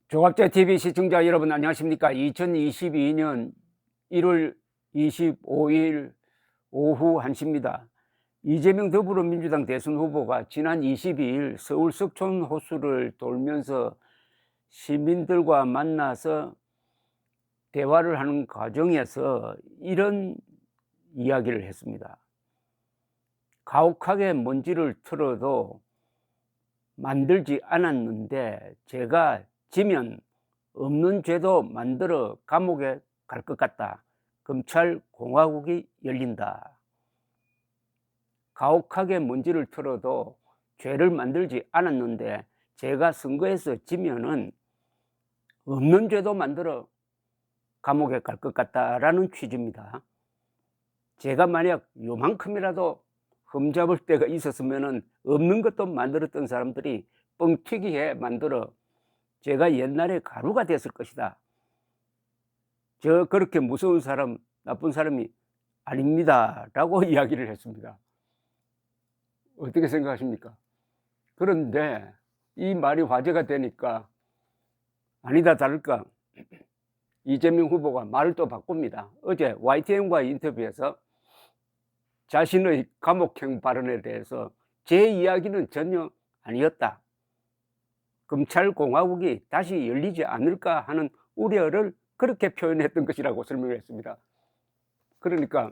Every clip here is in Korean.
조갑제 TV 시청자 여러분 안녕하십니까? 2022년 1월 25일 오후 1시입니다. 이재명 더불어민주당 대선 후보가 지난 22일 서울 석촌 호수를 돌면서 시민들과 만나서 대화를 하는 과정에서 이런 이야기를 했습니다. 가혹하게 먼지를 털어도 만들지 않았는데 제가 지면 없는 죄도 만들어 감옥에 갈 것 같다. 검찰 공화국이 열린다. 가혹하게 먼지를 털어도 죄를 만들지 않았는데 제가 선거에서 지면은 없는 죄도 만들어 감옥에 갈 것 같다라는 취지입니다. 제가 만약 요만큼이라도 흠잡을 때가 있었으면은 없는 것도 만들었던 사람들이 뻥튀기해 만들어 제가 옛날에 가루가 됐을 것이다. 저 그렇게 무서운 사람, 나쁜 사람이 아닙니다. 라고 이야기를 했습니다. 어떻게 생각하십니까? 그런데 이 말이 화제가 되니까 아니다 다를까 이재명 후보가 말을 또 바꿉니다. 어제 YTN과의 인터뷰에서 자신의 감옥형 발언에 대해서 제 이야기는 전혀 아니었다. 검찰 공화국이 다시 열리지 않을까 하는 우려를 그렇게 표현했던 것이라고 설명을 했습니다. 그러니까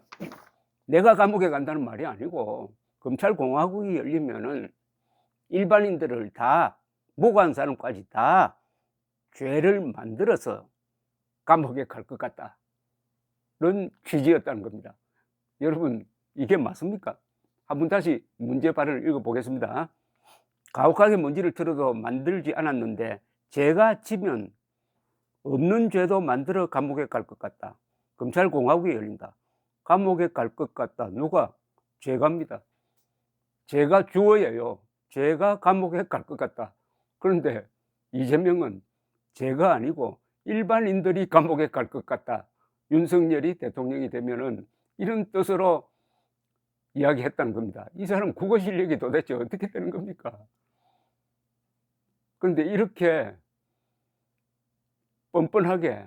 내가 감옥에 간다는 말이 아니고 검찰 공화국이 열리면은 일반인들을 다 무고한 사람까지 다 죄를 만들어서 감옥에 갈 것 같다. 그런 취지였다는 겁니다. 여러분 이게 맞습니까? 한번 다시 문제 발언을 읽어보겠습니다. 가혹하게 먼지를 털어도 만들지 않았는데 제가 지면 없는 죄도 만들어 감옥에 갈 것 같다. 검찰 공화국이 열린다. 감옥에 갈 것 같다. 누가? 제가입니다. 제가 주어예요. 제가 감옥에 갈 것 같다. 그런데 이재명은 제가 아니고 일반인들이 감옥에 갈 것 같다. 윤석열이 대통령이 되면은 이런 뜻으로 이야기했다는 겁니다. 이 사람 국어 실력이 도대체 어떻게 되는 겁니까? 그런데 이렇게 뻔뻔하게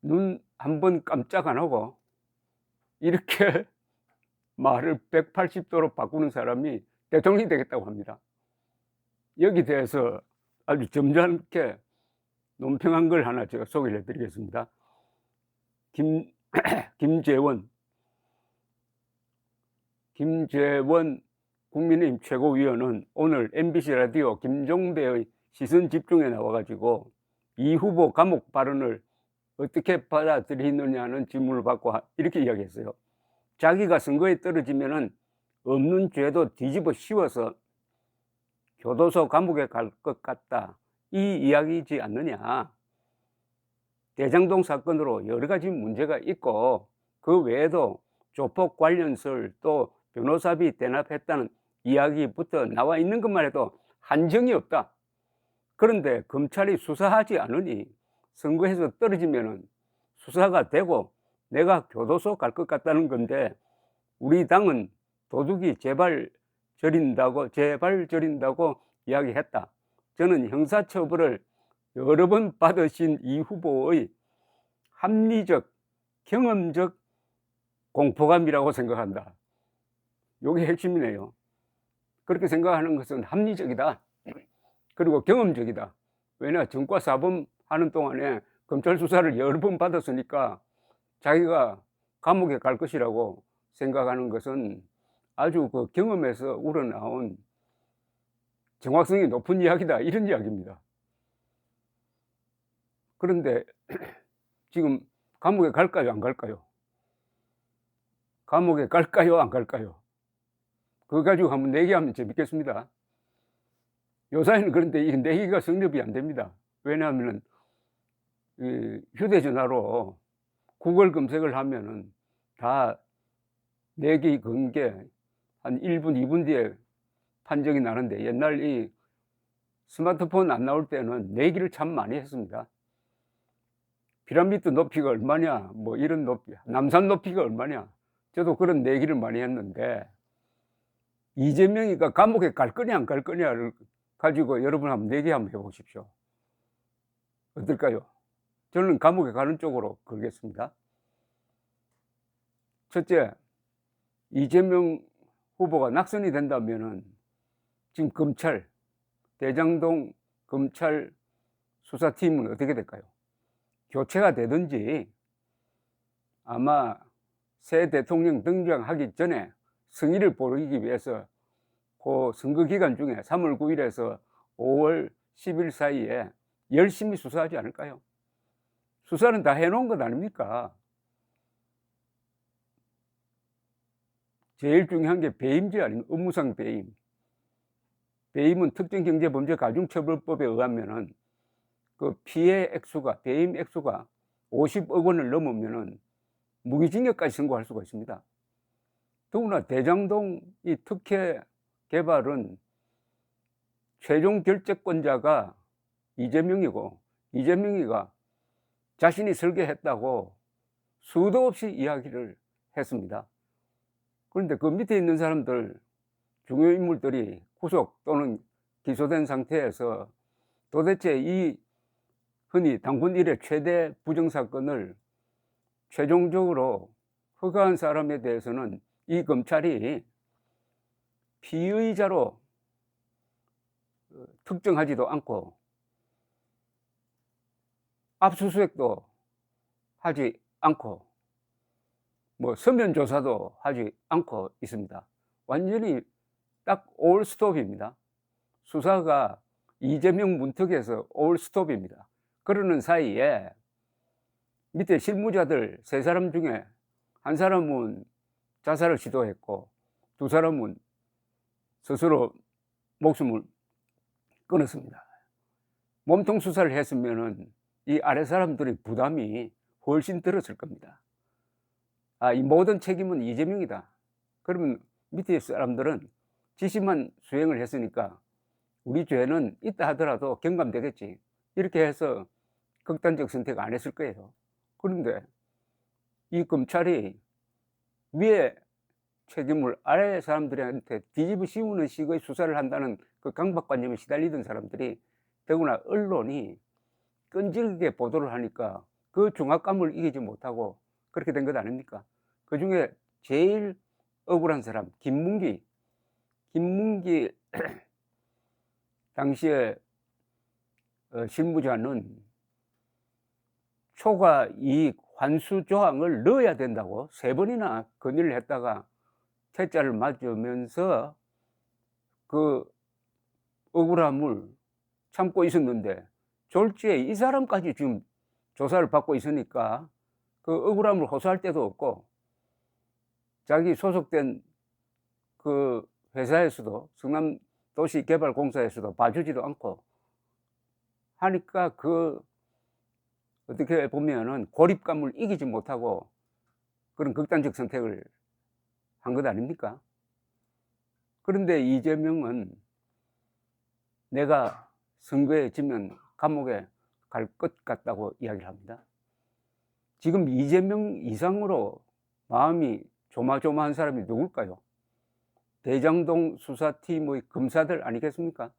눈 한 번 깜짝 안 하고 이렇게 말을 180도로 바꾸는 사람이 대통령이 되겠다고 합니다. 여기 대해서 아주 점잖게 논평한 걸 하나 제가 소개를 해드리겠습니다. 김재원 국민의힘 최고위원은 오늘 MBC 라디오 김종배의 시선 집중에 나와가지고 이 후보 감옥 발언을 어떻게 받아들이느냐는 질문을 받고 이렇게 이야기했어요. 자기가 선거에 떨어지면은 없는 죄도 뒤집어 씌워서 교도소 감옥에 갈 것 같다. 이 이야기이지 않느냐. 대장동 사건으로 여러 가지 문제가 있고 그 외에도 조폭 관련설 또 변호사비 대납했다는 이야기부터 나와 있는 것만 해도 한정이 없다. 그런데 검찰이 수사하지 않으니 선거에서 떨어지면은 수사가 되고 내가 교도소 갈 것 같다는 건데 우리 당은 도둑이 제발 저린다고 이야기했다. 저는 형사처벌을 여러 번 받으신 이 후보의 합리적, 경험적 공포감이라고 생각한다. 이게 핵심이네요. 그렇게 생각하는 것은 합리적이다. 그리고 경험적이다. 왜냐 전과사범 하는 동안에 검찰 수사를 여러 번 받았으니까 자기가 감옥에 갈 것이라고 생각하는 것은 아주 그 경험에서 우러나온 정확성이 높은 이야기다. 이런 이야기입니다. 그런데 지금 감옥에 갈까요? 안 갈까요? 감옥에 갈까요? 안 갈까요? 그거 가지고 한번 내기하면 재밌겠습니다. 요사이는 그런데 이 내기가 성립이 안 됩니다. 왜냐하면 휴대전화로 구글 검색을 하면은 다 내기 건 게 한 1분, 2분 뒤에 판정이 나는데 옛날 이 스마트폰 안 나올 때는 내기를 참 많이 했습니다. 피라미드 높이가 얼마냐, 뭐 이런 높이, 남산 높이가 얼마냐. 저도 그런 내기를 많이 했는데 이재명이가 감옥에 갈 거냐 안 갈 거냐를 가지고 여러분 한번 내기 한번 해 보십시오. 어떨까요? 저는 감옥에 가는 쪽으로 걸겠습니다. 첫째, 이재명 후보가 낙선이 된다면은 지금 검찰, 대장동 검찰 수사팀은 어떻게 될까요? 교체가 되든지 아마 새 대통령 등장하기 전에 승의를 보이기 위해서 그 선거 기간 중에 3월 9일에서 5월 10일 사이에 열심히 수사하지 않을까요? 수사는 다 해놓은 것 아닙니까? 제일 중요한 게 배임죄 아닙니까? 업무상 배임. 배임은 특정경제범죄가중처벌법에 의하면은 그 피해 액수가, 배임 액수가 50억 원을 넘으면은 무기징역까지 선고할 수가 있습니다. 더구나 대장동 이 특혜 개발은 최종 결재권자가 이재명이고, 이재명이가 자신이 설계했다고 수도 없이 이야기를 했습니다. 그런데 그 밑에 있는 사람들, 중요 인물들이 구속 또는 기소된 상태에서 도대체 이 흔히 당군 이래 최대 부정사건을 최종적으로 허가한 사람에 대해서는 이 검찰이 피의자로 특정하지도 않고 압수수색도 하지 않고 뭐 서면 조사도 하지 않고 있습니다. 완전히 딱 올스톱입니다. 수사가 이재명 문턱에서 올스톱입니다. 그러는 사이에 밑에 실무자들 3사람 중에 1사람은 자살을 시도했고 2사람은 스스로 목숨을 끊었습니다. 몸통 수사를 했으면은 이 아래 사람들의 부담이 훨씬 들었을 겁니다. 이 모든 책임은 이재명이다. 그러면 밑에 사람들은 지시만 수행을 했으니까 우리 죄는 있다 하더라도 경감되겠지. 이렇게 해서 극단적 선택 안 했을 거예요. 그런데 이 검찰이 위에 책임을 아래 사람들한테 뒤집어 씌우는 식의 수사를 한다는 그 강박관념에 시달리던 사람들이, 더구나 언론이 끈질기게 보도를 하니까 그 중압감을 이기지 못하고 그렇게 된 것 아닙니까? 그 중에 제일 억울한 사람, 김문기 당시에 실무자는 초과 이익 환수 조항을 넣어야 된다고 3번이나 건의를 했다가 퇴짜를 맞으면서 그 억울함을 참고 있었는데 졸지에 이 사람까지 지금 조사를 받고 있으니까 그 억울함을 호소할 데도 없고 자기 소속된 그 회사에서도, 성남도시개발공사에서도 봐주지도 않고 하니까 그 어떻게 보면은 고립감을 이기지 못하고 그런 극단적 선택을 한 것 아닙니까? 그런데 이재명은 내가 선거에 지면 감옥에 갈 것 같다고 이야기를 합니다. 지금 이재명 이상으로 마음이 조마조마한 사람이 누굴까요? 대장동 수사팀의 검사들 아니겠습니까?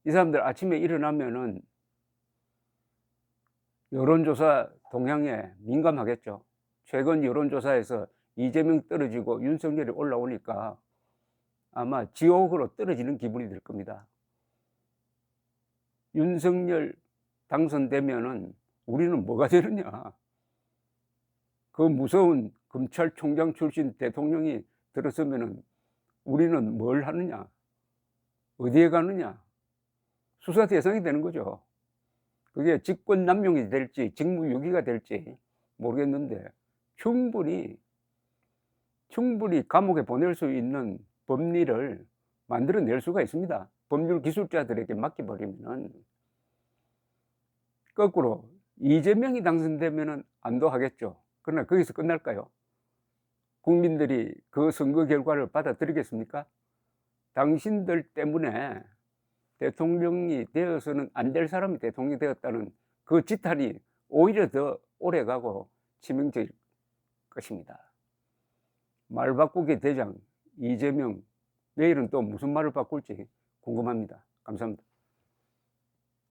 이 사람들 아침에 일어나면은 여론조사 동향에 민감하겠죠. 최근 여론조사에서 이재명 떨어지고 윤석열이 올라오니까 아마 지옥으로 떨어지는 기분이 들 겁니다. 윤석열 당선되면은 우리는 뭐가 되느냐? 그 무서운 검찰총장 출신 대통령이 들어서면은 우리는 뭘 하느냐? 어디에 가느냐? 수사 대상이 되는 거죠. 그게 직권남용이 될지 직무유기가 될지 모르겠는데 충분히 감옥에 보낼 수 있는 법리를 만들어낼 수가 있습니다. 법률 기술자들에게 맡겨버리면. 거꾸로 이재명이 당선되면 안도하겠죠. 그러나 거기서 끝날까요? 국민들이 그 선거 결과를 받아들이겠습니까? 당신들 때문에 대통령이 되어서는 안 될 사람이 대통령이 되었다는 그 지탄이 오히려 더 오래가고 치명적일 것입니다. 말 바꾸기 대장 이재명, 내일은 또 무슨 말을 바꿀지 궁금합니다. 감사합니다.